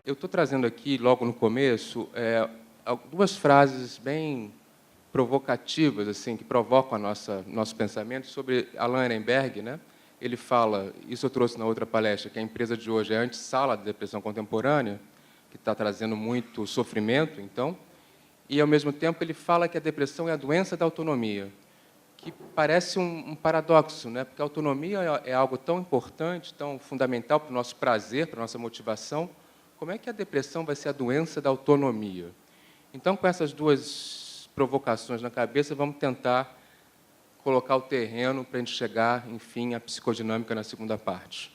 Eu estou trazendo aqui, logo no começo, duas frases bem provocativas, assim, que provocam nosso pensamento, sobre Allan Ehrenberg, né? Ele fala, isso eu trouxe na outra palestra, que a empresa de hoje é a antessala da depressão contemporânea, que está trazendo muito sofrimento, então, e, ao mesmo tempo, ele fala que a depressão é a doença da autonomia, que parece um paradoxo, né? Porque a autonomia é algo tão importante, tão fundamental para o nosso prazer, para a nossa motivação. Como é que a depressão vai ser a doença da autonomia? Então, com essas duas provocações na cabeça, vamos tentar colocar o terreno para a gente chegar, enfim, à psicodinâmica na segunda parte.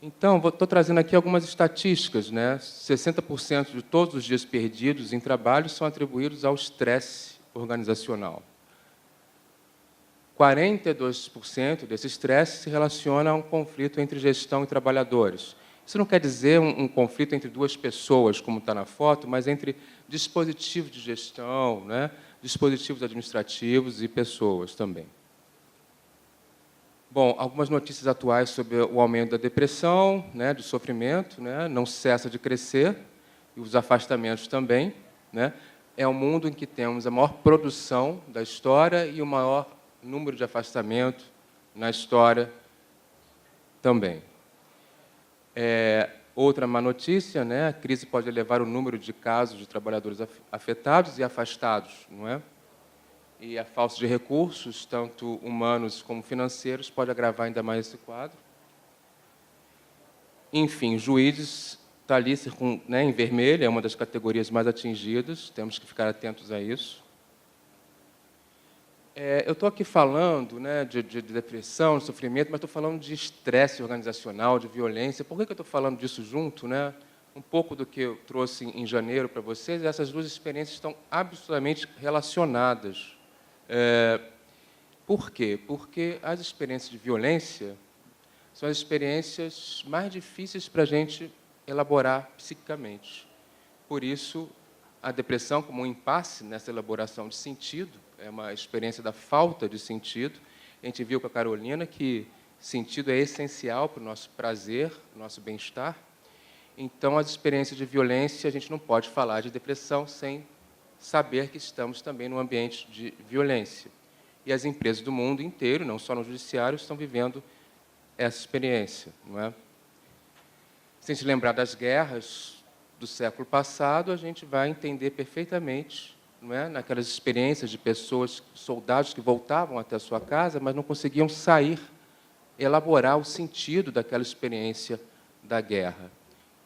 Então, estou trazendo aqui algumas estatísticas, né? 60% de todos os dias perdidos em trabalho são atribuídos ao estresse organizacional. 42% desse estresse se relaciona a um conflito entre gestão e trabalhadores. Isso não quer dizer um conflito entre duas pessoas, como está na foto, mas entre dispositivos de gestão, né? Dispositivos administrativos e pessoas também. Bom, algumas notícias atuais sobre o aumento da depressão, né, do sofrimento, né, não cessa de crescer, e os afastamentos também, né. É um mundo em que temos a maior produção da história e o maior número de afastamento na história também. Outra má notícia, né, a crise pode elevar o número de casos de trabalhadores afetados e afastados, não é? E a falta de recursos, tanto humanos como financeiros, pode agravar ainda mais esse quadro. Enfim, juízes está ali né, em vermelho, é uma das categorias mais atingidas, temos que ficar atentos a isso. Eu estou aqui falando, né, de depressão, de sofrimento, mas estou falando de estresse organizacional, de violência. Por que eu estou falando disso junto, né? Um pouco do que eu trouxe em janeiro para vocês, essas duas experiências estão absolutamente relacionadas. Por quê? Porque as experiências de violência são as experiências mais difíceis para a gente elaborar psiquicamente. Por isso, a depressão, como um impasse nessa elaboração de sentido, é uma experiência da falta de sentido. A gente viu com a Carolina que sentido é essencial para o nosso prazer, para o nosso bem-estar. Então, as experiências de violência, a gente não pode falar de depressão sem saber que estamos também num ambiente de violência. E as empresas do mundo inteiro, não só no judiciário, estão vivendo essa experiência, não é? Se a gente lembrar das guerras do século passado, a gente vai entender perfeitamente, não é? Naquelas experiências de pessoas, soldados que voltavam até a sua casa, mas não conseguiam sair, elaborar o sentido daquela experiência da guerra.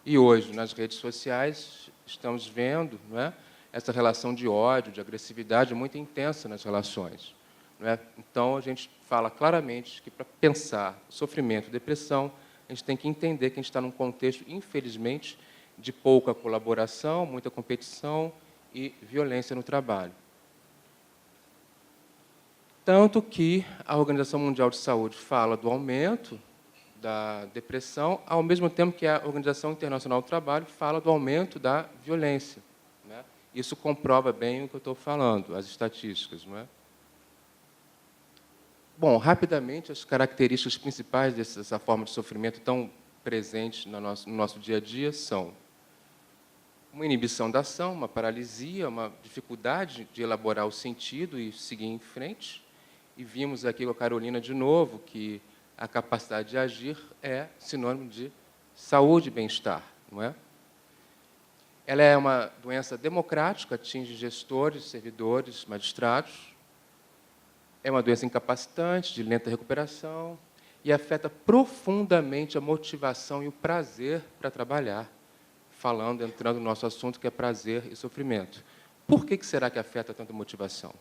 E hoje, nas redes sociais, estamos vendo, não é? Essa relação de ódio, de agressividade muito intensa nas relações. Não é? Então, a gente fala claramente que, para pensar sofrimento e depressão, a gente tem que entender que a gente está num contexto, infelizmente, de pouca colaboração, muita competição e violência no trabalho. Tanto que a Organização Mundial de Saúde fala do aumento da depressão, ao mesmo tempo que a Organização Internacional do Trabalho fala do aumento da violência. Né? Isso comprova bem o que eu estou falando, as estatísticas. Não é? Bom, rapidamente, as características principais dessa forma de sofrimento tão presente no nosso dia a dia são uma inibição da ação, uma paralisia, uma dificuldade de elaborar o sentido e seguir em frente. E vimos aqui com a Carolina de novo que a capacidade de agir é sinônimo de saúde e bem-estar, não é? Ela é uma doença democrática, atinge gestores, servidores, magistrados. É uma doença incapacitante, de lenta recuperação, e afeta profundamente a motivação e o prazer para trabalhar, entrando no nosso assunto, que é prazer e sofrimento. Por que será que afeta tanto a motivação?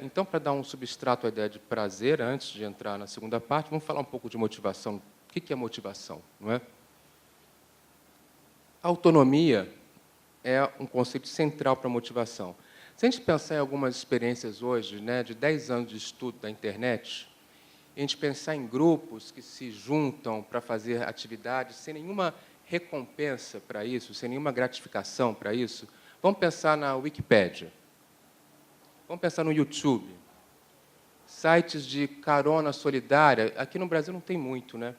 Então, para dar um substrato à ideia de prazer, antes de entrar na segunda parte, vamos falar um pouco de motivação. O que é motivação? Não é? A autonomia é um conceito central para a motivação. Se a gente pensar em algumas experiências hoje, né, de 10 anos de estudo da internet, e a gente pensar em grupos que se juntam para fazer atividades sem nenhuma recompensa para isso, sem nenhuma gratificação para isso, vamos pensar na Wikipédia, vamos pensar no YouTube, sites de carona solidária. Aqui no Brasil não tem muito, né?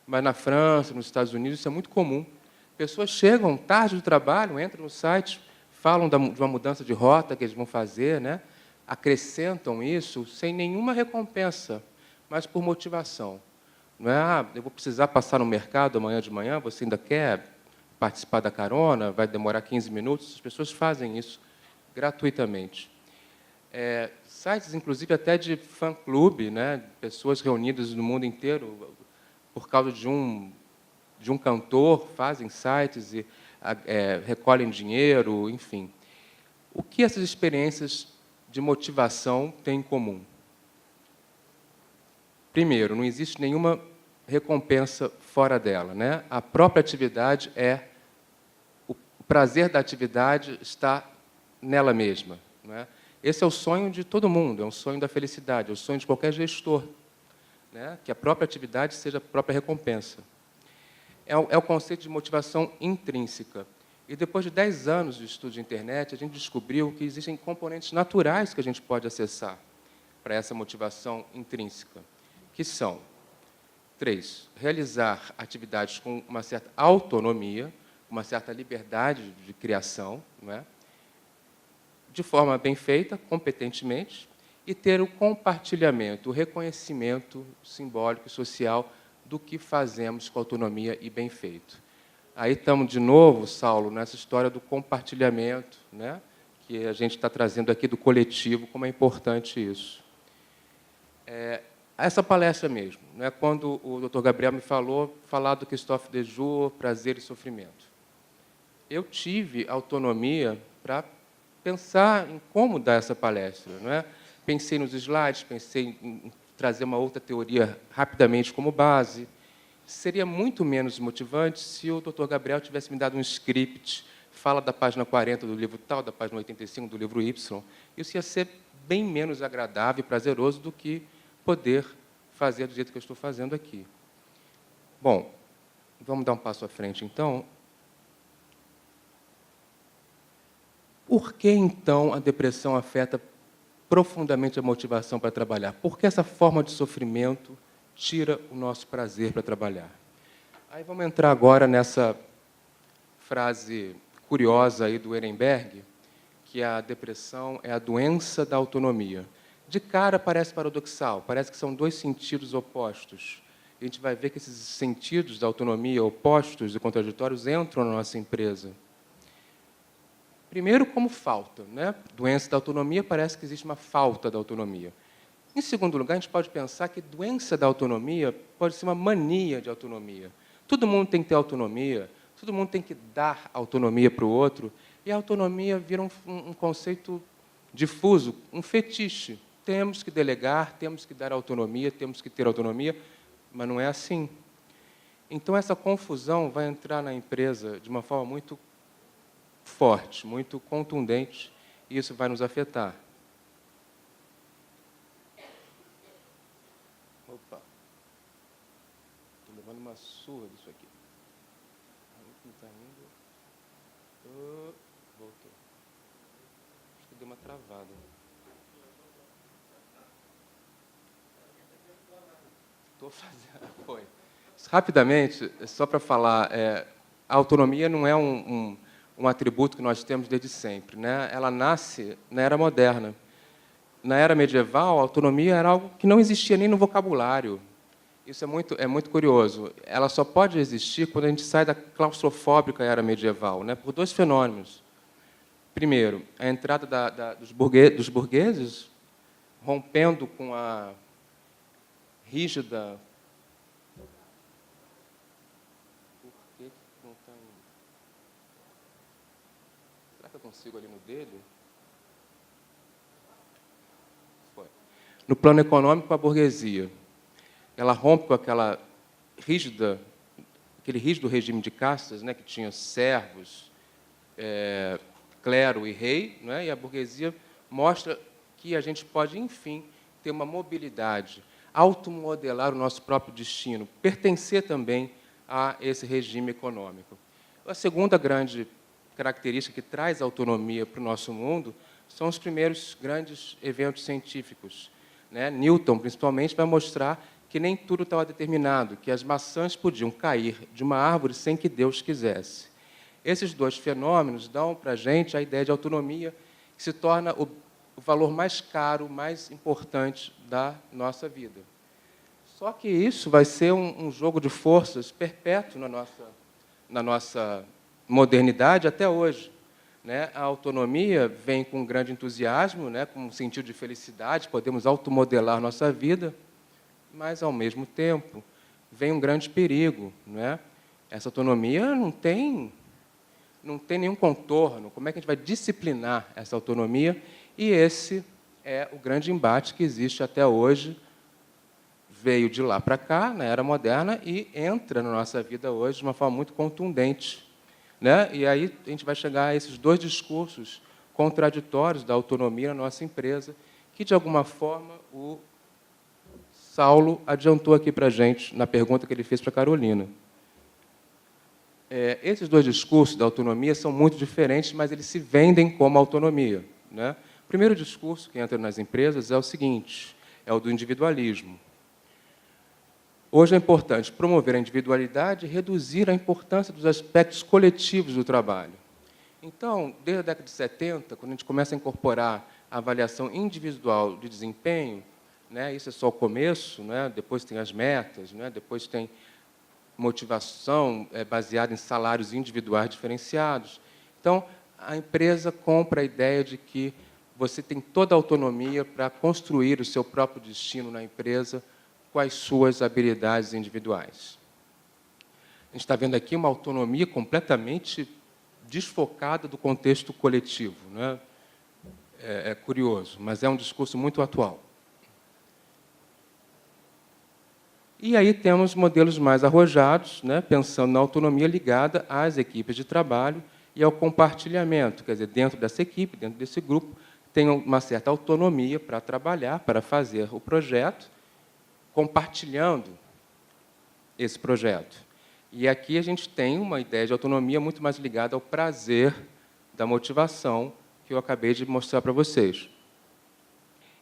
Mas na França, nos Estados Unidos, isso é muito comum. Pessoas chegam tarde do trabalho, entram no site, falam de uma mudança de rota que eles vão fazer, né? Acrescentam isso sem nenhuma recompensa, mas por motivação. Não é, eu vou precisar passar no mercado amanhã de manhã, você ainda quer participar da carona, vai demorar 15 minutos. As pessoas fazem isso gratuitamente. Sites, inclusive, até de fã-clube, né? Pessoas reunidas no mundo inteiro por causa de um cantor, fazem sites e recolhem dinheiro, enfim. O que essas experiências de motivação têm em comum? Primeiro, não existe nenhuma recompensa fora dela, né? A própria atividade o prazer da atividade está nela mesma, né? Esse é o sonho de todo mundo, é um sonho da felicidade, é o sonho de qualquer gestor, né? Que a própria atividade seja a própria recompensa. É o conceito de motivação intrínseca. E depois de 10 anos de estudo de internet, a gente descobriu que existem componentes naturais que a gente pode acessar para essa motivação intrínseca, que são 3. Realizar atividades com uma certa autonomia, uma certa liberdade de criação, não é? De forma bem feita, competentemente, e ter o compartilhamento, o reconhecimento simbólico e social do que fazemos com autonomia e bem feito. Aí estamos, de novo, Saulo, nessa história do compartilhamento, né? Que a gente está trazendo aqui do coletivo, como é importante isso. Essa palestra mesmo, né? Quando o Dr. Gabriel me falar do Christophe Dejour, Prazer e Sofrimento. Eu tive autonomia para pensar em como dar essa palestra, não é? Pensei nos slides, pensei em trazer uma outra teoria rapidamente como base. Seria muito menos motivante se o Dr. Gabriel tivesse me dado um script, fala da página 40 do livro tal, da página 85 do livro Y. Isso ia ser bem menos agradável e prazeroso do que poder fazer do jeito que eu estou fazendo aqui. Bom, vamos dar um passo à frente, então. Por que, então, a depressão afeta profundamente a motivação para trabalhar? Por que essa forma de sofrimento tira o nosso prazer para trabalhar? Aí vamos entrar agora nessa frase curiosa aí do Ehrenberg, que a depressão é a doença da autonomia. De cara parece paradoxal, parece que são dois sentidos opostos. A gente vai ver que esses sentidos da autonomia opostos e contraditórios entram na nossa empresa. Primeiro, como falta, né? Doença da autonomia, parece que existe uma falta da autonomia. Em segundo lugar, a gente pode pensar que doença da autonomia pode ser uma mania de autonomia. Todo mundo tem que ter autonomia, todo mundo tem que dar autonomia para o outro, e a autonomia vira um conceito difuso, um fetiche. Temos que delegar, temos que dar autonomia, temos que ter autonomia, mas não é assim. Então, essa confusão vai entrar na empresa de uma forma muito forte, muito contundente, e isso vai nos afetar. Opa! Estou levando uma surra disso aqui. Não está indo. Voltou. Acho que deu uma travada. Estou fazendo. Foi. Rapidamente, só para falar, a autonomia não é um atributo que nós temos desde sempre, né? Ela nasce na Era Moderna. Na Era Medieval, a autonomia era algo que não existia nem no vocabulário. Isso é muito curioso. Ela só pode existir quando a gente sai da claustrofóbica Era Medieval, né? Por dois fenômenos. Primeiro, a entrada dos burgueses, rompendo com a rígida... Eu consigo ali no dele. Foi. No plano econômico, a burguesia, ela rompe com aquele rígido regime de castas, né, que tinha servos, clero e rei, né, e a burguesia mostra que a gente pode, enfim, ter uma mobilidade. automodelar o nosso próprio destino, pertencer também a esse regime econômico. A segunda grande característica que traz autonomia para o nosso mundo são os primeiros grandes eventos científicos. Newton, principalmente, vai mostrar que nem tudo estava determinado, que as maçãs podiam cair de uma árvore sem que Deus quisesse. Esses dois fenômenos dão para a gente a ideia de autonomia, que se torna o valor mais caro, mais importante da nossa vida. Só que isso vai ser um jogo de forças perpétuo na nossa modernidade até hoje. A autonomia vem com um grande entusiasmo, com um sentido de felicidade, podemos automodelar nossa vida, mas, ao mesmo tempo, vem um grande perigo. Essa autonomia não tem nenhum contorno. Como é que a gente vai disciplinar essa autonomia? E esse é o grande embate que existe até hoje, veio de lá para cá, na era moderna, e entra na nossa vida hoje de uma forma muito contundente. E aí a gente vai chegar a esses dois discursos contraditórios da autonomia na nossa empresa, que, de alguma forma, o Saulo adiantou aqui para a gente, na pergunta que ele fez para a Carolina. Esses dois discursos da autonomia são muito diferentes, mas eles se vendem como autonomia. O primeiro discurso que entra nas empresas é o seguinte, é o do individualismo. Hoje é importante promover a individualidade e reduzir a importância dos aspectos coletivos do trabalho. Então, desde a década de 70, quando a gente começa a incorporar a avaliação individual de desempenho, isso é só o começo, depois tem as metas, depois tem motivação baseada em salários individuais diferenciados. Então, a empresa compra a ideia de que você tem toda a autonomia para construir o seu próprio destino na empresa com as suas habilidades individuais. A gente está vendo aqui uma autonomia completamente desfocada do contexto coletivo. É curioso, mas é um discurso muito atual. E aí temos modelos mais arrojados, pensando na autonomia ligada às equipes de trabalho e ao compartilhamento. Quer dizer, dentro dessa equipe, dentro desse grupo, tem uma certa autonomia para trabalhar, para fazer o projeto, compartilhando esse projeto. E aqui a gente tem uma ideia de autonomia muito mais ligada ao prazer da motivação que eu acabei de mostrar para vocês.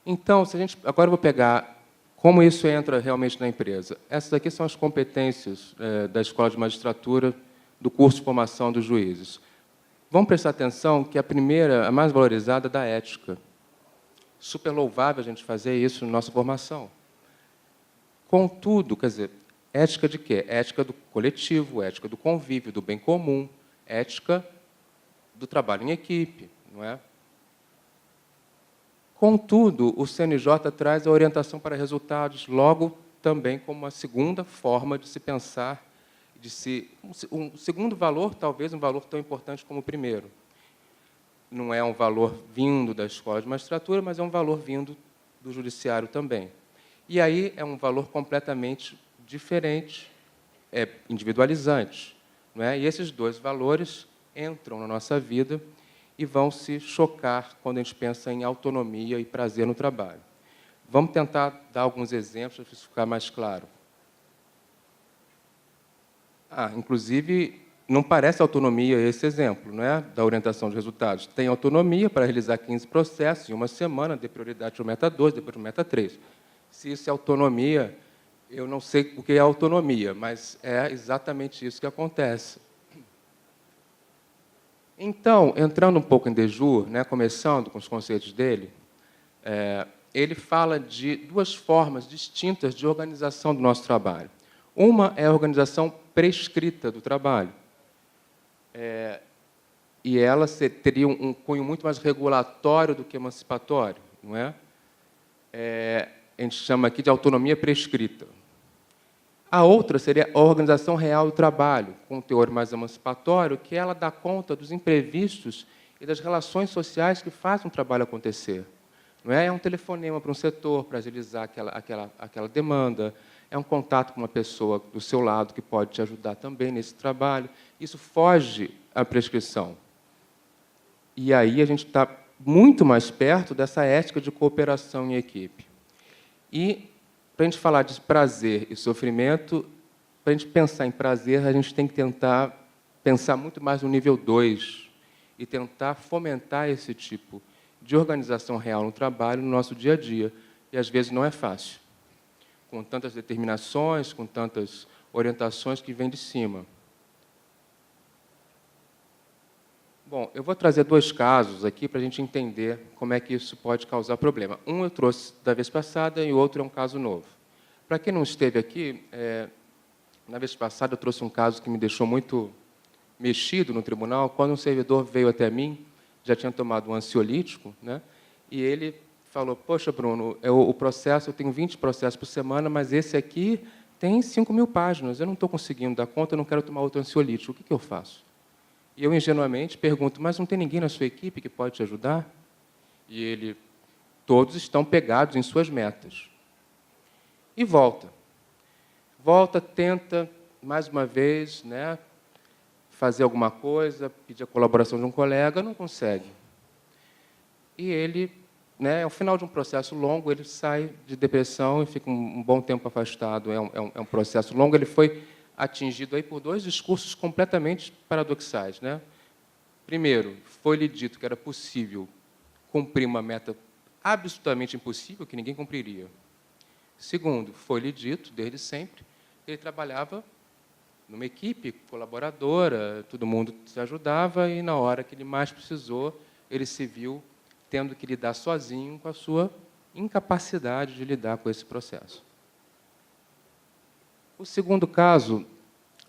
Então, agora eu vou pegar como isso entra realmente na empresa. Essas aqui são as competências da Escola de Magistratura, do curso de formação dos juízes. Vamos prestar atenção que a primeira, a mais valorizada, é da ética. Super louvável a gente fazer isso na nossa formação. Contudo, quer dizer, ética de quê? Ética do coletivo, ética do convívio, do bem comum, ética do trabalho em equipe, não é? Contudo, o CNJ traz a orientação para resultados, logo também como uma segunda forma de se pensar, um segundo valor, talvez um valor tão importante como o primeiro. Não é um valor vindo da Escola de Magistratura, mas é um valor vindo do Judiciário também. E aí é um valor completamente diferente, individualizante. Não é? E esses dois valores entram na nossa vida e vão se chocar quando a gente pensa em autonomia e prazer no trabalho. Vamos tentar dar alguns exemplos para isso ficar mais claro. Inclusive, não parece autonomia esse exemplo, da orientação de resultados. Tem autonomia para realizar 15 processos em uma semana, dê prioridade ao meta 2, depois ao meta 3. Se isso é autonomia, eu não sei o que é autonomia, mas é exatamente isso que acontece. Então, entrando um pouco em Desjour, começando com os conceitos dele, ele fala de duas formas distintas de organização do nosso trabalho. Uma é a organização prescrita do trabalho. E ela teria um cunho muito mais regulatório do que emancipatório, não é? A gente chama aqui de autonomia prescrita. A outra seria a organização real do trabalho, com um teor mais emancipatório, que ela dá conta dos imprevistos e das relações sociais que fazem o trabalho acontecer. Não é? É um telefonema para um setor, para agilizar aquela demanda, é um contato com uma pessoa do seu lado que pode te ajudar também nesse trabalho. Isso foge à prescrição. E aí a gente está muito mais perto dessa ética de cooperação em equipe. E, para a gente falar de prazer e sofrimento, para a gente pensar em prazer, a gente tem que tentar pensar muito mais no nível 2 e tentar fomentar esse tipo de organização real no trabalho, no nosso dia a dia. E, às vezes, não é fácil, com tantas determinações, com tantas orientações que vêm de cima. Bom, eu vou trazer 2 casos aqui para a gente entender como é que isso pode causar problema. Um eu trouxe da vez passada e o outro é um caso novo. Para quem não esteve aqui, na vez passada eu trouxe um caso que me deixou muito mexido no tribunal, quando um servidor veio até mim, já tinha tomado um ansiolítico, né, e ele falou, poxa, Bruno, o processo, eu tenho 20 processos por semana, mas esse aqui tem 5.000 páginas, eu não estou conseguindo dar conta, eu não quero tomar outro ansiolítico, o que eu faço? E eu, ingenuamente, pergunto, mas não tem ninguém na sua equipe que pode te ajudar? E ele, todos estão pegados em suas metas. E volta. Volta, tenta, mais uma vez, né, fazer alguma coisa, pedir a colaboração de um colega, não consegue. E ele, né, ao final de um processo longo, ele sai de depressão e fica um bom tempo afastado. É um processo longo, ele foi atingido aí por 2 discursos completamente paradoxais, né? Primeiro, foi-lhe dito que era possível cumprir uma meta absolutamente impossível, que ninguém cumpriria. Segundo, foi-lhe dito, desde sempre, que ele trabalhava numa equipe colaboradora, todo mundo se ajudava, e, na hora que ele mais precisou, ele se viu tendo que lidar sozinho com a sua incapacidade de lidar com esse processo. O segundo caso,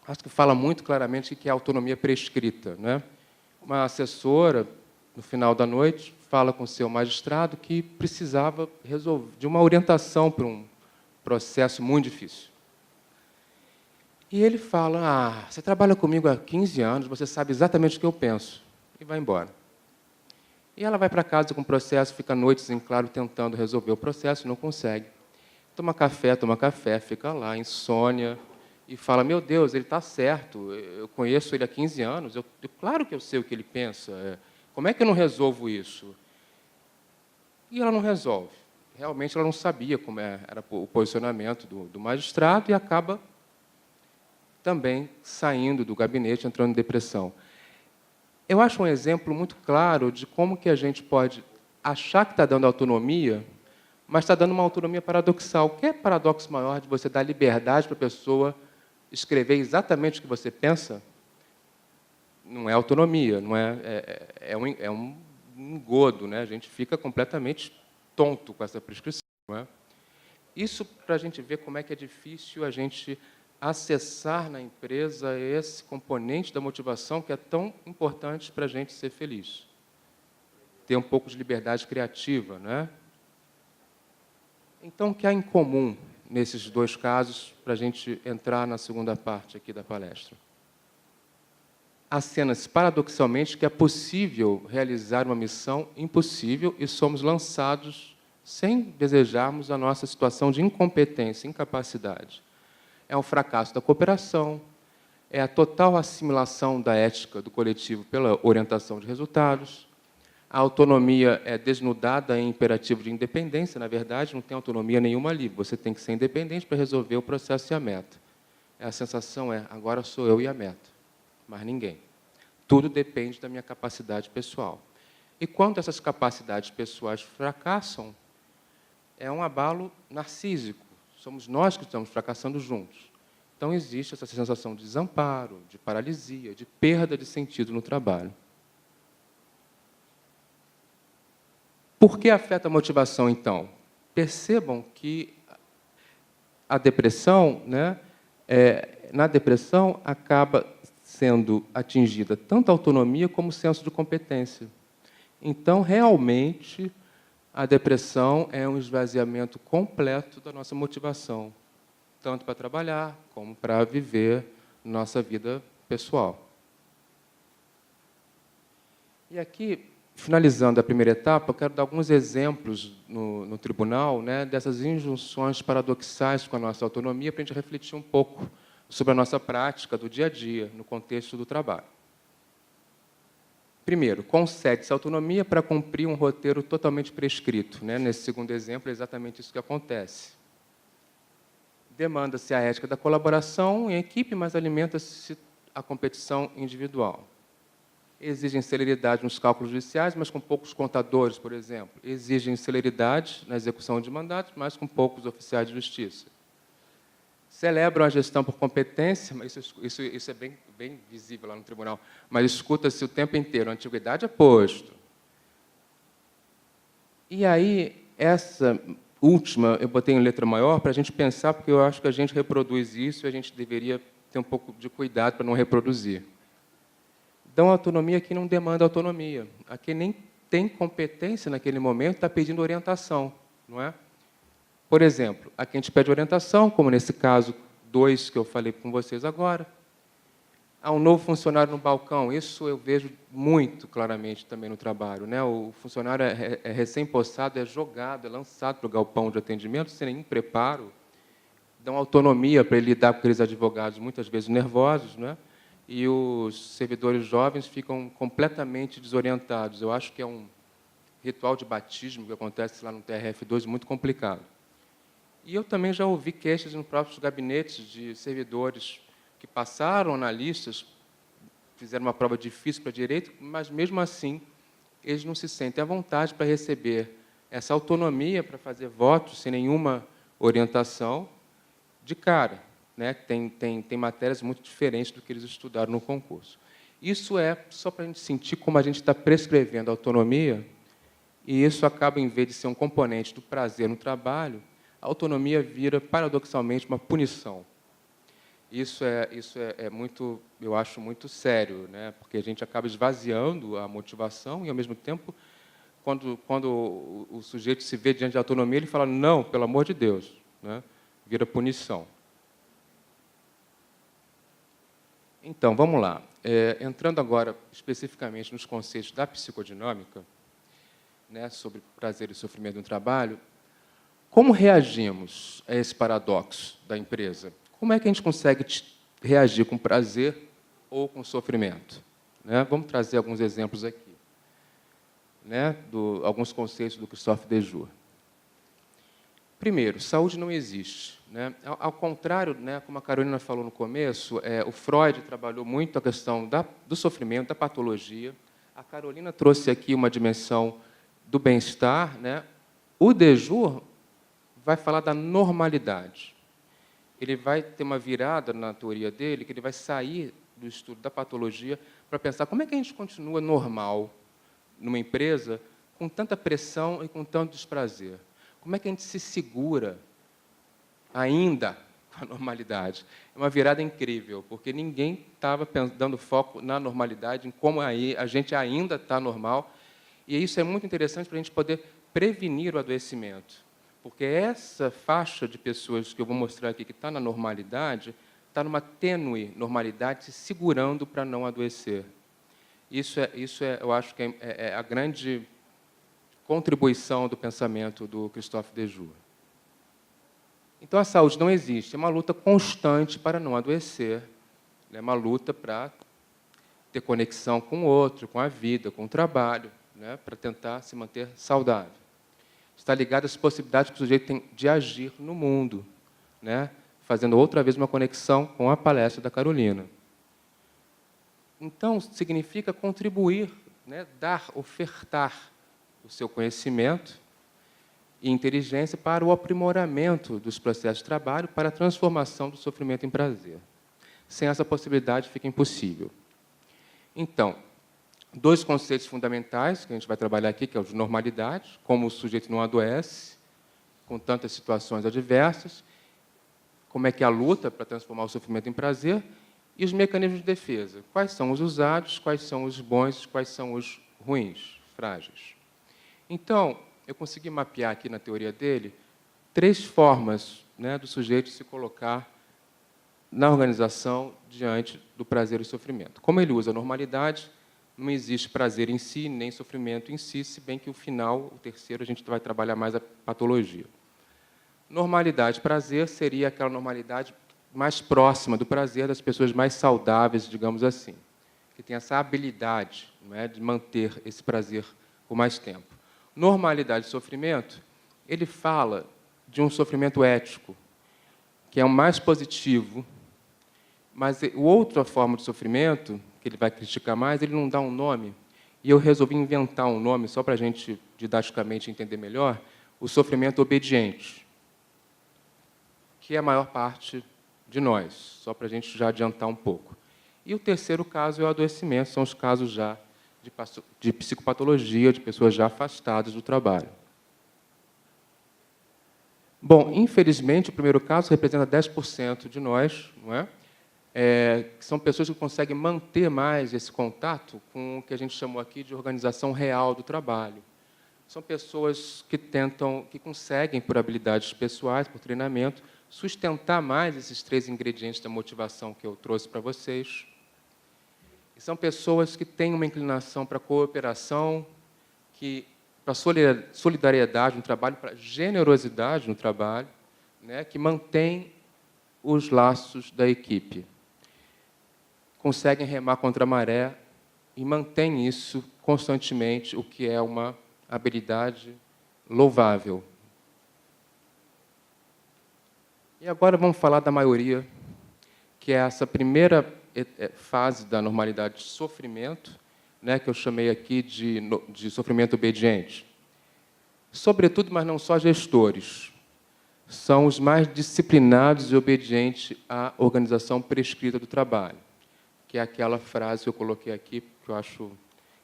acho que fala muito claramente o que é a autonomia prescrita, né? Uma assessora, no final da noite, fala com o seu magistrado que precisava de uma orientação para um processo muito difícil. E ele fala, você trabalha comigo há 15 anos, você sabe exatamente o que eu penso, e vai embora. E ela vai para casa com o processo, fica noites em claro tentando resolver o processo, não consegue. Toma café, fica lá, insônia, e fala, meu Deus, ele está certo, eu conheço ele há 15 anos, claro que eu sei o que ele pensa, como é que eu não resolvo isso? E ela não resolve. Realmente ela não sabia como era o posicionamento do magistrado e acaba também saindo do gabinete, entrando em depressão. Eu acho um exemplo muito claro de como que a gente pode achar que está dando autonomia, mas está dando uma autonomia paradoxal. O que é paradoxo maior de você dar liberdade para a pessoa escrever exatamente o que você pensa? Não é autonomia, não é um engodo, né? A gente fica completamente tonto com essa prescrição. Não é? Isso para a gente ver como é que é difícil a gente acessar na empresa esse componente da motivação que é tão importante para a gente ser feliz. Ter um pouco de liberdade criativa, né? Então, o que há em comum nesses 2 casos, para a gente entrar na segunda parte aqui da palestra? Há cenas, paradoxalmente, que é possível realizar uma missão impossível e somos lançados sem desejarmos a nossa situação de incompetência, incapacidade. É um fracasso da cooperação, é a total assimilação da ética do coletivo pela orientação de resultados. A autonomia é desnudada em imperativo de independência, na verdade, não tem autonomia nenhuma ali. Você tem que ser independente para resolver o processo e a meta. A sensação agora sou eu e a meta, mas ninguém. Tudo depende da minha capacidade pessoal. E quando essas capacidades pessoais fracassam, é um abalo narcísico. Somos nós que estamos fracassando juntos. Então, existe essa sensação de desamparo, de paralisia, de perda de sentido no trabalho. Por que afeta a motivação, então? Percebam que a depressão, né, na depressão, acaba sendo atingida tanto a autonomia como o senso de competência. Então, realmente, a depressão é um esvaziamento completo da nossa motivação, tanto para trabalhar como para viver nossa vida pessoal. E aqui, finalizando a primeira etapa, eu quero dar alguns exemplos no tribunal, né, dessas injunções paradoxais com a nossa autonomia, para a gente refletir um pouco sobre a nossa prática do dia a dia, no contexto do trabalho. Primeiro, concede-se autonomia para cumprir um roteiro totalmente prescrito. Né? Nesse segundo exemplo, é exatamente isso que acontece. Demanda-se a ética da colaboração em equipe, mas alimenta-se a competição individual. Exigem celeridade nos cálculos judiciais, mas com poucos contadores, por exemplo. Exigem celeridade na execução de mandatos, mas com poucos oficiais de justiça. Celebram a gestão por competência, mas isso é bem visível lá no tribunal, mas escuta-se o tempo inteiro, a antiguidade é posto. E aí, essa última, eu botei em letra maior para a gente pensar, porque eu acho que a gente reproduz isso e a gente deveria ter um pouco de cuidado para não reproduzir. Então, a autonomia aqui não demanda autonomia. Aqui nem tem competência naquele momento, está pedindo orientação, não é? Por exemplo, aqui a gente pede orientação, como nesse caso 2 que eu falei com vocês agora. Há um novo funcionário no balcão, isso eu vejo muito claramente também no trabalho, né? O funcionário é recém-possado, é jogado, é lançado para o galpão de atendimento sem nenhum preparo, dão autonomia para ele lidar com aqueles advogados muitas vezes nervosos, né? E os servidores jovens ficam completamente desorientados. Eu acho que é um ritual de batismo que acontece lá no TRF2 muito complicado. E eu também já ouvi queixas nos próprios gabinetes de servidores que passaram analistas, fizeram uma prova difícil para direito, mas, mesmo assim, eles não se sentem à vontade para receber essa autonomia para fazer votos sem nenhuma orientação de cara, né? Tem matérias muito diferentes do que eles estudaram no concurso. Isso é só para a gente sentir como a gente está prescrevendo a autonomia, e isso acaba, em vez de ser um componente do prazer no trabalho, a autonomia vira, paradoxalmente, uma punição. Isso é muito, eu acho, muito sério, né? Porque a gente acaba esvaziando a motivação e, ao mesmo tempo, quando o sujeito se vê diante da autonomia, ele fala, não, pelo amor de Deus, né? Vira punição. Então, vamos lá. Entrando agora especificamente nos conceitos da psicodinâmica, né, sobre prazer e sofrimento no trabalho, como reagimos a esse paradoxo da empresa? Como é que a gente consegue reagir com prazer ou com sofrimento? Né? Vamos trazer alguns exemplos aqui, né, alguns conceitos do Christophe Dejour. Primeiro, saúde não existe. Né? Ao contrário, né, como a Carolina falou no começo, o Freud trabalhou muito a questão do sofrimento, da patologia. A Carolina trouxe aqui uma dimensão do bem-estar. Né? O Dejour vai falar da normalidade. Ele vai ter uma virada na teoria dele, que ele vai sair do estudo da patologia para pensar como é que a gente continua normal numa empresa com tanta pressão e com tanto desprazer. Como é que a gente se segura ainda com a normalidade? É uma virada incrível, porque ninguém estava dando foco na normalidade, em como a gente ainda está normal. E isso é muito interessante para a gente poder prevenir o adoecimento. Porque essa faixa de pessoas que eu vou mostrar aqui, que está na normalidade, está numa tênue normalidade, se segurando para não adoecer. Isso eu acho que é a grande contribuição do pensamento do Christophe Dejour. Então, a saúde não existe, é uma luta constante para não adoecer, é uma luta para ter conexão com o outro, com a vida, com o trabalho, né, para tentar se manter saudável. Está ligado às possibilidades que o sujeito tem de agir no mundo, né, fazendo outra vez uma conexão com a palestra da Carolina. Então, significa contribuir, né, dar, ofertar o seu conhecimento e inteligência para o aprimoramento dos processos de trabalho, para a transformação do sofrimento em prazer. Sem essa possibilidade, fica impossível. Então, 2 conceitos fundamentais que a gente vai trabalhar aqui, que é o de normalidade, como o sujeito não adoece com tantas situações adversas, como é que é a luta para transformar o sofrimento em prazer, e os mecanismos de defesa. Quais são os usados, quais são os bons, quais são os ruins, frágeis. Então, eu consegui mapear aqui na teoria dele 3 formas, né, do sujeito se colocar na organização diante do prazer e sofrimento. Como ele usa a normalidade, não existe prazer em si, nem sofrimento em si, se bem que o final, o terceiro, a gente vai trabalhar mais a patologia. Normalidade, prazer, seria aquela normalidade mais próxima do prazer das pessoas mais saudáveis, digamos assim, que tem essa habilidade, não é, de manter esse prazer por mais tempo. Normalidade e sofrimento, ele fala de um sofrimento ético, que é o mais positivo, mas outra forma de sofrimento, que ele vai criticar mais, ele não dá um nome, e eu resolvi inventar um nome, só para a gente, didaticamente, entender melhor, o sofrimento obediente, que é a maior parte de nós, só para a gente já adiantar um pouco. E o terceiro caso é o adoecimento, são os casos já de psicopatologia, de pessoas já afastadas do trabalho. Bom, infelizmente, o primeiro caso representa 10% de nós, não é? Que são pessoas que conseguem manter mais esse contato com o que a gente chamou aqui de organização real do trabalho. São pessoas que conseguem, por habilidades pessoais, por treinamento, sustentar mais esses 3 ingredientes da motivação que eu trouxe para vocês. E são pessoas que têm uma inclinação para a cooperação, para a solidariedade no trabalho, para a generosidade no trabalho, né, que mantém os laços da equipe. Conseguem remar contra a maré e mantêm isso constantemente, o que é uma habilidade louvável. E agora vamos falar da maioria, que é essa primeira fase da normalidade de sofrimento, né, que eu chamei aqui de sofrimento obediente. Sobretudo, mas não só gestores, são os mais disciplinados e obedientes à organização prescrita do trabalho, que é aquela frase que eu coloquei aqui, que eu acho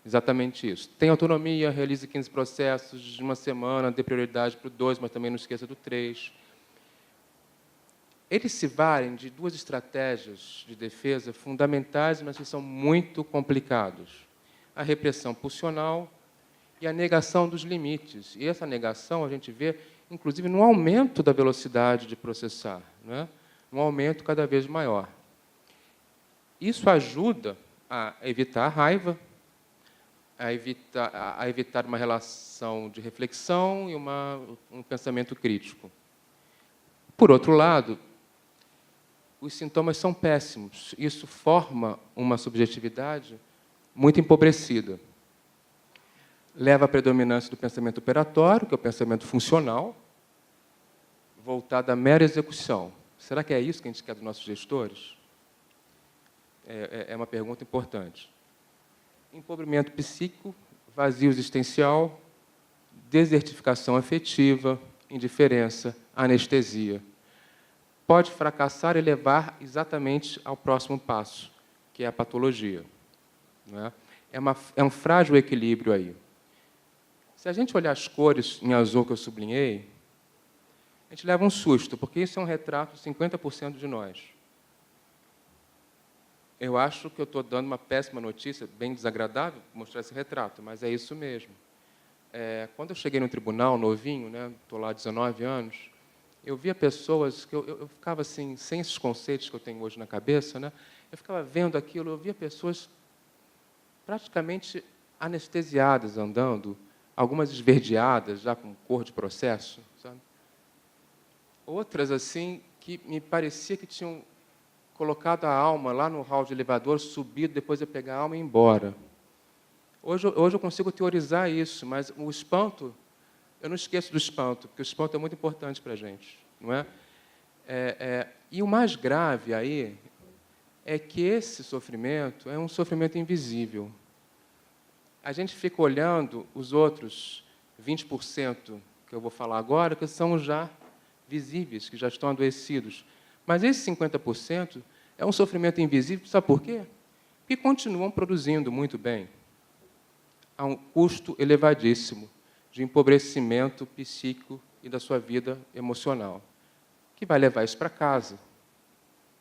exatamente isso. Tem autonomia, realize 15 processos de uma semana, dê prioridade para o 2, mas também não esqueça do 3. Eles se valem de 2 estratégias de defesa fundamentais, mas que são muito complicadas. A repressão pulsional e a negação dos limites. E essa negação a gente vê, inclusive, no aumento da velocidade de processar, né? Um aumento cada vez maior. Isso ajuda a evitar a raiva, a evitar uma relação de reflexão e um pensamento crítico. Por outro lado, os sintomas são péssimos. Isso forma uma subjetividade muito empobrecida. Leva à predominância do pensamento operatório, que é o pensamento funcional, voltado à mera execução. Será que é isso que a gente quer dos nossos gestores? É uma pergunta importante. Empobrecimento psíquico, vazio existencial, desertificação afetiva, indiferença, anestesia. Pode fracassar e levar exatamente ao próximo passo, que é a patologia. Não é? É um frágil equilíbrio aí. Se a gente olhar as cores em azul que eu sublinhei, a gente leva um susto, porque isso é um retrato de 50% de nós. Eu acho que eu estou dando uma péssima notícia, bem desagradável, mostrar esse retrato, mas é isso mesmo. Quando eu cheguei no tribunal, novinho, né, estou lá há 19 anos, eu via pessoas que eu ficava assim, sem esses conceitos que eu tenho hoje na cabeça, né, eu ficava vendo aquilo, eu via pessoas praticamente anestesiadas andando, algumas esverdeadas, já com cor de processo, sabe? Outras, assim, que me parecia que tinham colocado a alma lá no hall de elevador, subido, depois ia pegar a alma e ir embora. Hoje eu consigo teorizar isso, mas o espanto, eu não esqueço do espanto, porque o espanto é muito importante para a gente, não é? E o mais grave aí é que esse sofrimento é um sofrimento invisível. A gente fica olhando os outros 20% que eu vou falar agora, que são já visíveis, que já estão adoecidos. Mas esse 50% é um sofrimento invisível, sabe por quê? Porque continuam produzindo muito bem, a um custo elevadíssimo de empobrecimento psíquico e da sua vida emocional, que vai levar isso para casa,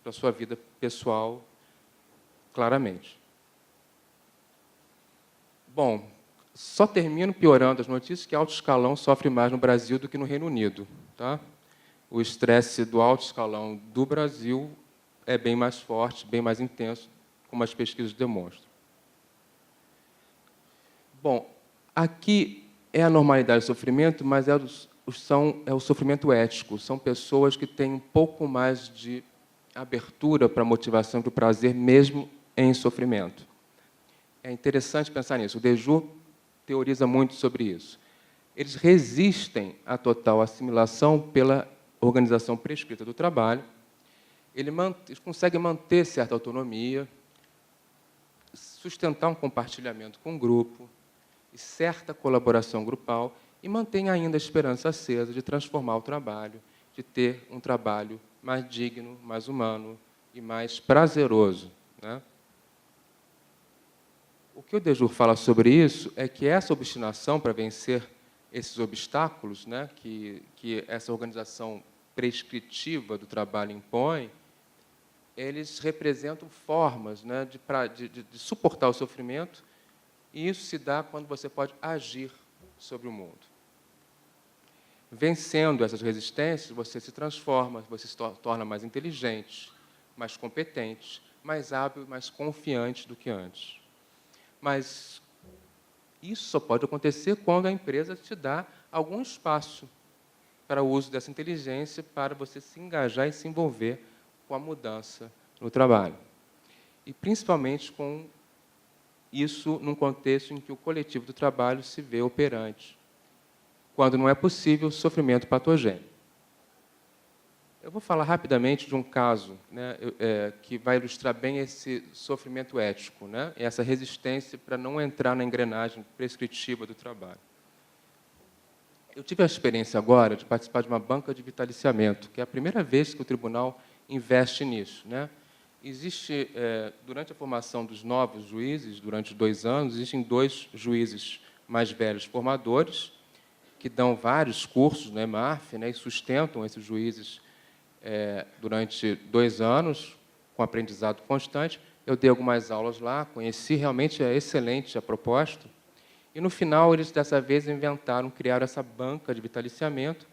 para a sua vida pessoal, claramente. Bom, só termino piorando as notícias que alto escalão sofre mais no Brasil do que no Reino Unido. Tá? O estresse do alto escalão do Brasil é bem mais forte, bem mais intenso, como as pesquisas demonstram. Bom, aqui é a normalidade do sofrimento, mas é o sofrimento ético. São pessoas que têm um pouco mais de abertura para a motivação e para o prazer, mesmo em sofrimento. É interessante pensar nisso. O Dejour teoriza muito sobre isso. Eles resistem à total assimilação pela organização prescrita do trabalho, Eles conseguem manter certa autonomia, sustentar um compartilhamento com o grupo e certa colaboração grupal e mantém ainda a esperança acesa de transformar o trabalho, de ter um trabalho mais digno, mais humano e mais prazeroso, né? O que o Dejour fala sobre isso é que essa obstinação para vencer esses obstáculos, né, que essa organização prescritiva do trabalho impõe, eles representam formas, né, de suportar o sofrimento, e isso se dá quando você pode agir sobre o mundo. Vencendo essas resistências, você se transforma, você se torna mais inteligente, mais competente, mais hábil, mais confiante do que antes. Mas isso só pode acontecer quando a empresa te dá algum espaço para o uso dessa inteligência, para você se engajar e se envolver com a mudança no trabalho. E, principalmente, com isso num contexto em que o coletivo do trabalho se vê operante, quando não é possível sofrimento patogênico. Eu vou falar rapidamente de um caso, né, que vai ilustrar bem esse sofrimento ético, né, essa resistência para não entrar na engrenagem prescritiva do trabalho. Eu tive a experiência agora de participar de uma banca de vitaliciamento, que é a primeira vez que o tribunal investe nisso, né? Existe, durante a formação dos novos juízes, durante 2 anos, existem 2 juízes mais velhos formadores, que dão vários cursos no EMARF, né, e sustentam esses juízes durante 2 anos, com aprendizado constante. Eu dei algumas aulas lá, conheci, realmente é excelente a proposta. E, no final, eles, dessa vez, criaram essa banca de vitaliciamento,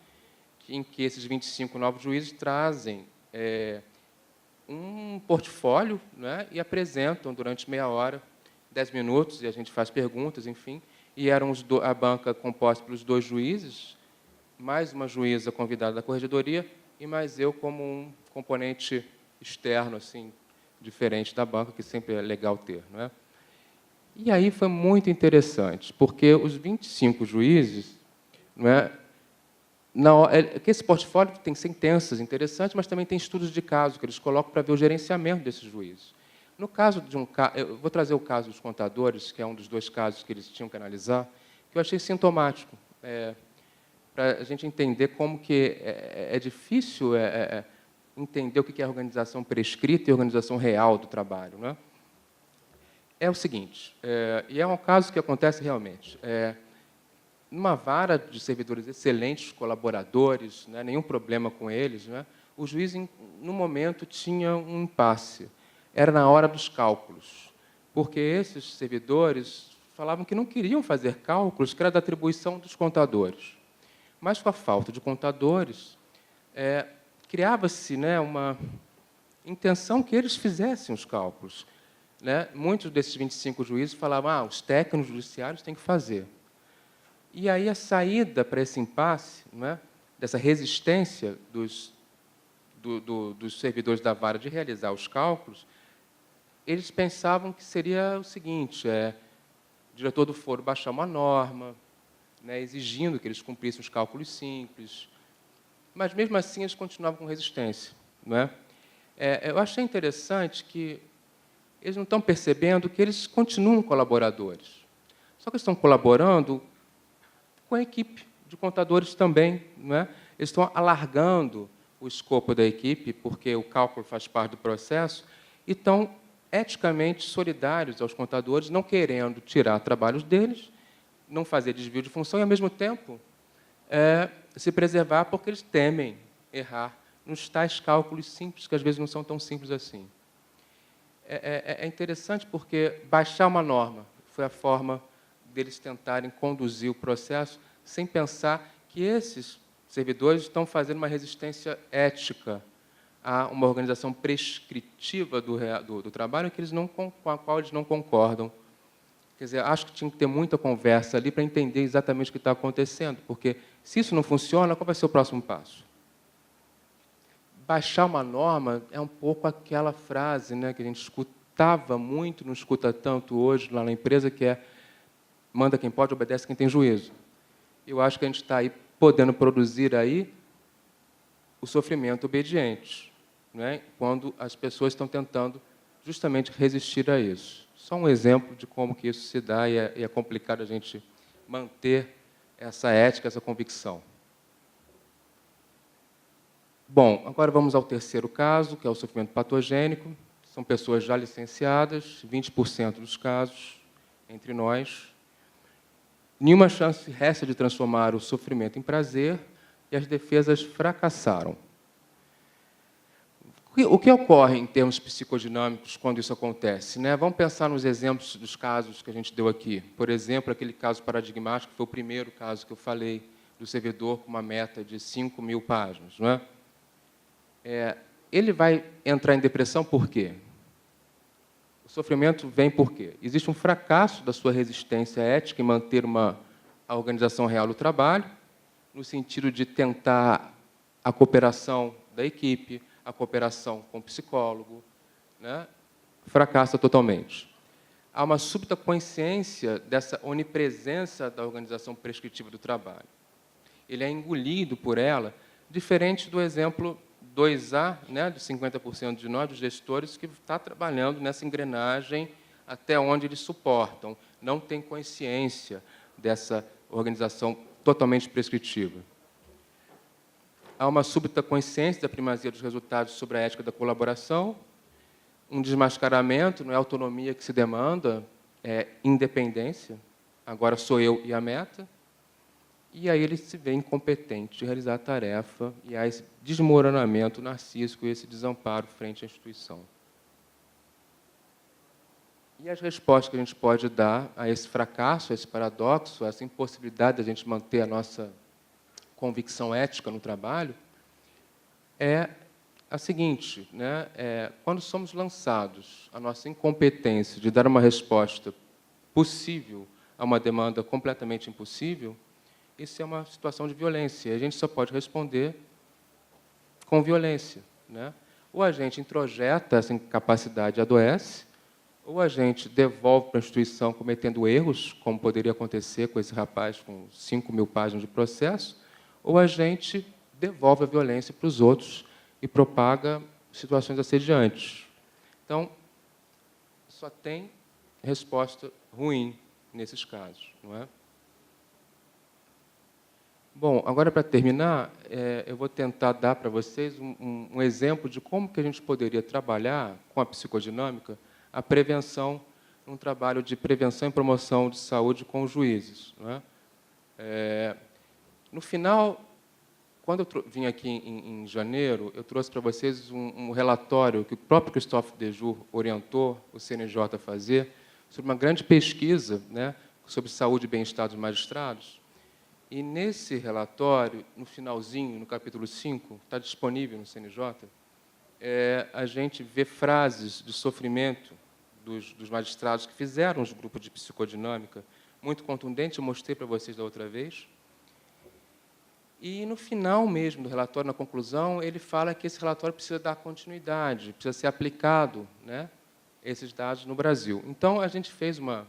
em que esses 25 novos juízes trazem um portfólio, né, e apresentam durante meia hora, 10 minutos, e a gente faz perguntas, enfim. E eram a banca composta pelos 2 juízes, mais uma juíza convidada da corregedoria, e mais eu como um componente externo, assim, diferente da banca, que sempre é legal ter, não é? E aí foi muito interessante, porque os 25 juízes, não é, que esse portfólio tem sentenças interessantes, mas também tem estudos de caso que eles colocam para ver o gerenciamento desses juízes. No caso de eu vou trazer o caso dos contadores, que é um dos 2 casos que eles tinham que analisar, que eu achei sintomático, para a gente entender como que é difícil entender o que é a organização prescrita e a organização real do trabalho, né? É o seguinte, e é um caso que acontece realmente. Numa vara de servidores excelentes, colaboradores, né, nenhum problema com eles, né, o juiz, no momento, tinha um impasse. Era na hora dos cálculos, porque esses servidores falavam que não queriam fazer cálculos, que era da atribuição dos contadores. Mas, com a falta de contadores, criava-se, né, uma intenção que eles fizessem os cálculos, né? Muitos desses 25 juízes falavam os técnicos judiciários têm que fazer. E aí a saída para esse impasse, né, dessa resistência dos servidores da vara de realizar os cálculos, eles pensavam que seria o seguinte, o diretor do foro baixar uma norma, né, exigindo que eles cumprissem os cálculos simples, mas, mesmo assim, eles continuavam com resistência, não é? Eu achei interessante que eles não estão percebendo que eles continuam colaboradores. Só que eles estão colaborando com a equipe de contadores também, não é? Eles estão alargando o escopo da equipe, porque o cálculo faz parte do processo, e estão eticamente solidários aos contadores, não querendo tirar trabalhos deles, não fazer desvio de função e, ao mesmo tempo, se preservar, porque eles temem errar nos tais cálculos simples, que às vezes não são tão simples assim. É interessante porque baixar uma norma foi a forma deles tentarem conduzir o processo sem pensar que esses servidores estão fazendo uma resistência ética a uma organização prescritiva do trabalho com a qual eles não concordam. Quer dizer, acho que tinha que ter muita conversa ali para entender exatamente o que está acontecendo, porque, se isso não funciona, qual vai ser o próximo passo? Baixar uma norma é um pouco aquela frase, né, que a gente escutava muito, não escuta tanto hoje lá na empresa, que é manda quem pode, obedece quem tem juízo. Eu acho que a gente está aí podendo produzir aí o sofrimento obediente, né, quando as pessoas estão tentando justamente resistir a isso. Só um exemplo de como que isso se dá e é complicado a gente manter essa ética, essa convicção. Bom, agora vamos ao terceiro caso, que é o sofrimento patogênico. São pessoas já licenciadas, 20% dos casos, entre nós. Nenhuma chance resta de transformar o sofrimento em prazer e as defesas fracassaram. O que ocorre em termos psicodinâmicos quando isso acontece, né? Vamos pensar nos exemplos dos casos que a gente deu aqui. Por exemplo, aquele caso paradigmático, que foi o primeiro caso que eu falei, do servidor com uma meta de 5.000 páginas. Não é? Ele vai entrar em depressão por quê? O sofrimento vem por quê? Existe um fracasso da sua resistência ética em manter a organização real do trabalho, no sentido de tentar a cooperação da equipe, a cooperação com o psicólogo, né? Fracassa totalmente. Há uma súbita consciência dessa onipresença da organização prescritiva do trabalho. Ele é engolido por ela, diferente do exemplo 2A, né, de 50% de nós, dos gestores, que está trabalhando nessa engrenagem até onde eles suportam, não tem consciência dessa organização totalmente prescritiva. Há uma súbita consciência da primazia dos resultados sobre a ética da colaboração, um desmascaramento, não é autonomia que se demanda, é independência, agora sou eu e a meta, e aí ele se vê incompetente de realizar a tarefa, e há esse desmoronamento narcísico e esse desamparo frente à instituição. E as respostas que a gente pode dar a esse fracasso, a esse paradoxo, a essa impossibilidade de a gente manter a nossa convicção ética no trabalho, é a seguinte, né? Quando somos lançados a nossa incompetência de dar uma resposta possível a uma demanda completamente impossível, isso é uma situação de violência. E a gente só pode responder com violência, né? Ou a gente introjeta essa incapacidade e adoece, ou a gente devolve para a instituição cometendo erros, como poderia acontecer com esse rapaz com 5.000 páginas de processo, ou a gente devolve a violência para os outros e propaga situações assediantes. Então, só tem resposta ruim nesses casos, não é? Bom, agora, para terminar, eu vou tentar dar para vocês um exemplo de como que a gente poderia trabalhar com a psicodinâmica a prevenção, um trabalho de prevenção e promoção de saúde com os juízes. Não é? No final, quando eu vim aqui em janeiro, eu trouxe para vocês um relatório que o próprio Christophe Dejour orientou o CNJ a fazer, sobre uma grande pesquisa, né, sobre saúde e bem-estar dos magistrados. E, nesse relatório, no finalzinho, no capítulo 5, está disponível no CNJ, a gente vê frases de sofrimento dos magistrados que fizeram os grupos de psicodinâmica, muito contundente, eu mostrei para vocês da outra vez. E, no final mesmo do relatório, na conclusão, ele fala que esse relatório precisa dar continuidade, precisa ser aplicado, né, esses dados no Brasil. Então, a gente fez uma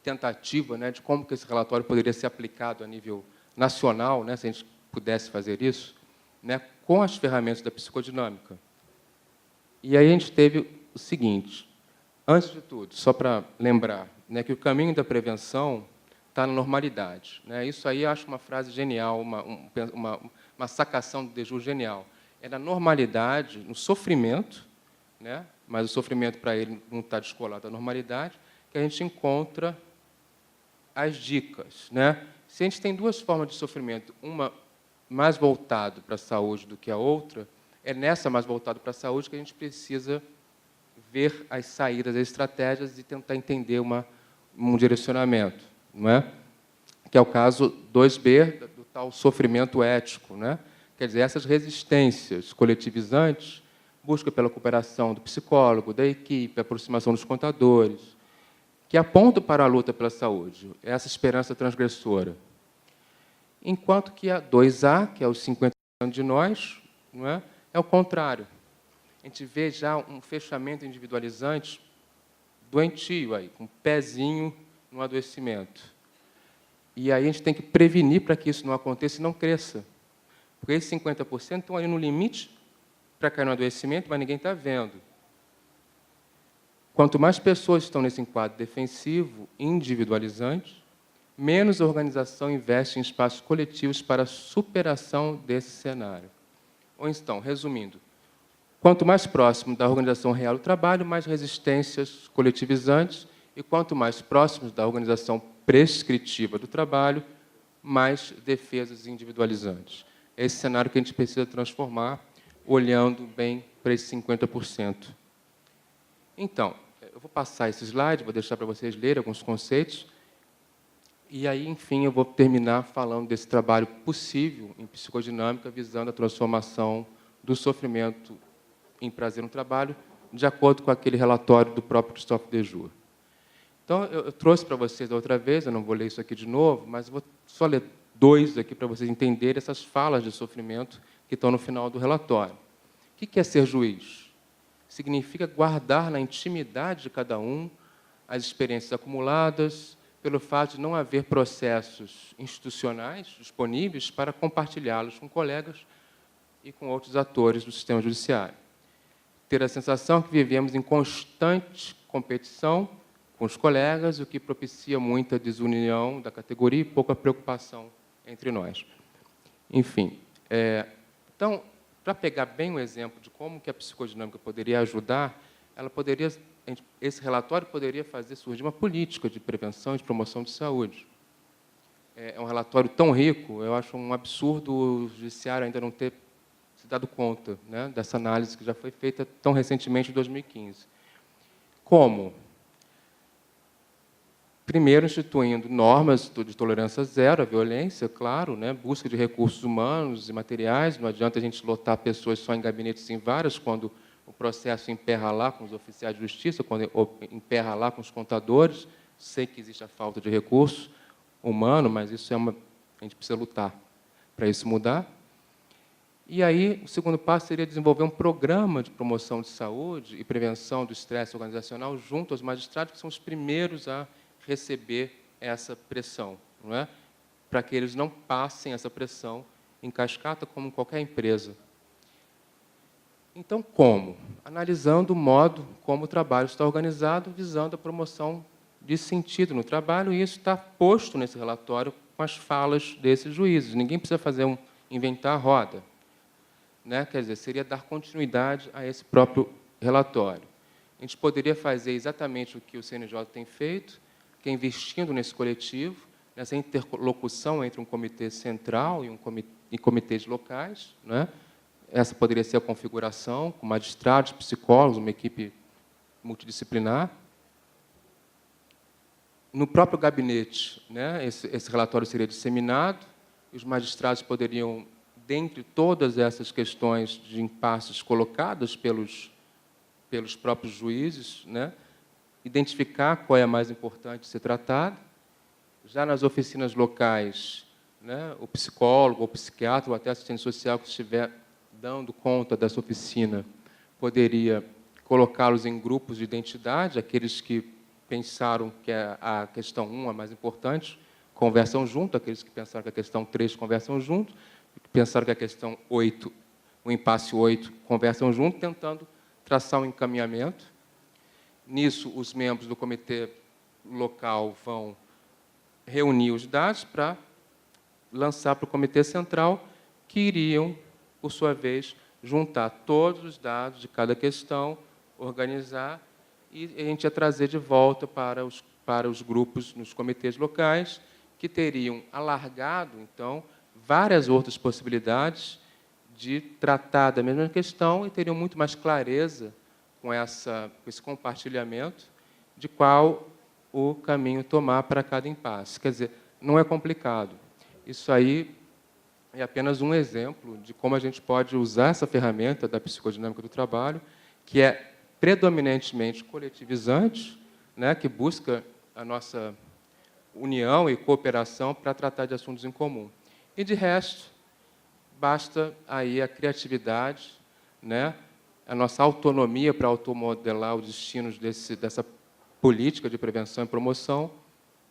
tentativa, né, de como que esse relatório poderia ser aplicado a nível nacional, né, se a gente pudesse fazer isso, né, com as ferramentas da psicodinâmica. E aí a gente teve o seguinte: antes de tudo, só para lembrar, né, que o caminho da prevenção está na normalidade, né? Isso aí eu acho uma frase genial, uma sacação do Dejour genial. É na normalidade, no sofrimento, né, mas o sofrimento para ele não está descolado da normalidade, que a gente encontra as dicas, né? Se a gente tem duas formas de sofrimento, uma mais voltada para a saúde do que a outra, é nessa mais voltada para a saúde que a gente precisa ver as saídas, as estratégias e tentar entender um direcionamento, não é? Que é o caso 2B do tal sofrimento ético, né? Quer dizer, essas resistências coletivizantes, busca pela cooperação do psicólogo, da equipe, aproximação dos contadores, que apontam para a luta pela saúde, essa esperança transgressora. Enquanto que a 2A, que é os 50% de nós, não é o contrário. A gente vê já um fechamento individualizante doentio, aí, com um pezinho no adoecimento. E aí a gente tem que prevenir para que isso não aconteça e não cresça. Porque esses 50% estão ali no limite para cair no adoecimento, mas ninguém está vendo. Quanto mais pessoas estão nesse quadro defensivo, individualizante, menos a organização investe em espaços coletivos para a superação desse cenário. Ou então, resumindo, quanto mais próximo da organização real do trabalho, mais resistências coletivizantes, e quanto mais próximos da organização prescritiva do trabalho, mais defesas individualizantes. É esse cenário que a gente precisa transformar, olhando bem para esses 50%. Então, eu vou passar esse slide, vou deixar para vocês lerem alguns conceitos, e aí, enfim, eu vou terminar falando desse trabalho possível em psicodinâmica, visando a transformação do sofrimento em prazer no trabalho, de acordo com aquele relatório do próprio Christophe Dejour. Então, eu trouxe para vocês da outra vez, eu não vou ler isso aqui de novo, mas vou só ler 2 aqui para vocês entenderem essas falas de sofrimento que estão no final do relatório. O que é ser juiz? Significa guardar na intimidade de cada um as experiências acumuladas, pelo fato de não haver processos institucionais disponíveis para compartilhá-los com colegas e com outros atores do sistema judiciário. Ter a sensação que vivemos em constante competição com os colegas, o que propicia muita desunião da categoria e pouca preocupação entre nós. Enfim, então, para pegar bem um exemplo de como que a psicodinâmica poderia ajudar, esse relatório poderia fazer surgir uma política de prevenção e de promoção de saúde. É um relatório tão rico, eu acho um absurdo o judiciário ainda não ter se dado conta, né, dessa análise que já foi feita tão recentemente, em 2015. Como? Primeiro, instituindo normas de tolerância zero à violência, claro, né, busca de recursos humanos e materiais. Não adianta a gente lotar pessoas só em gabinetes em varas, quando o processo emperra lá com os oficiais de justiça, quando emperra lá com os contadores. Sei que existe a falta de recurso humano, mas isso a gente precisa lutar para isso mudar. E aí, o segundo passo seria desenvolver um programa de promoção de saúde e prevenção do estresse organizacional junto aos magistrados, que são os primeiros a receber essa pressão, não é? Para que eles não passem essa pressão em cascata, como em qualquer empresa. Então, como? Analisando o modo como o trabalho está organizado, visando a promoção de sentido no trabalho, e isso está posto nesse relatório com as falas desses juízes. Ninguém precisa inventar a roda, né? Quer dizer, seria dar continuidade a esse próprio relatório. A gente poderia fazer exatamente o que o CNJ tem feito, que é investindo nesse coletivo, nessa interlocução entre um comitê central e comitês locais, né? Essa poderia ser a configuração, com magistrados, psicólogos, uma equipe multidisciplinar. No próprio gabinete, né, esse relatório seria disseminado, e os magistrados poderiam, dentre todas essas questões de impasses colocadas pelos próprios juízes, né, identificar qual é a mais importante ser tratada. Já nas oficinas locais, né, o psicólogo, ou psiquiatra, ou até assistente social que estiver dando conta dessa oficina, poderia colocá-los em grupos de identidade, aqueles que pensaram que a questão 1 é mais importante, conversam junto, aqueles que pensaram que a questão 3 conversam junto, que pensaram que a questão 8, o impasse 8, conversam junto, tentando traçar um encaminhamento. Nisso, os membros do comitê local vão reunir os dados para lançar para o comitê central, que iriam, por sua vez, juntar todos os dados de cada questão, organizar, e a gente ia trazer de volta para os grupos nos comitês locais, que teriam alargado, então, várias outras possibilidades de tratar da mesma questão e teriam muito mais clareza com esse compartilhamento de qual o caminho tomar para cada impasse. Quer dizer, não é complicado. Isso aí é apenas um exemplo de como a gente pode usar essa ferramenta da psicodinâmica do trabalho, que é predominantemente coletivizante, né, que busca a nossa união e cooperação para tratar de assuntos em comum. E, de resto, basta aí a criatividade, né, a nossa autonomia para automodelar os destinos dessa política de prevenção e promoção,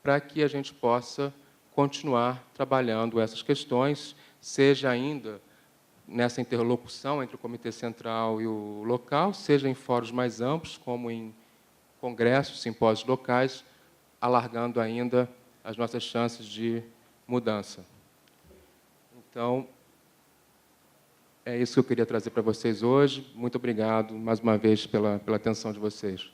para que a gente possa continuar trabalhando essas questões, seja ainda nessa interlocução entre o Comitê Central e o local, seja em fóruns mais amplos, como em congressos, simpósios locais, alargando ainda as nossas chances de mudança. Então, é isso que eu queria trazer para vocês hoje. Muito obrigado, mais uma vez, pela atenção de vocês.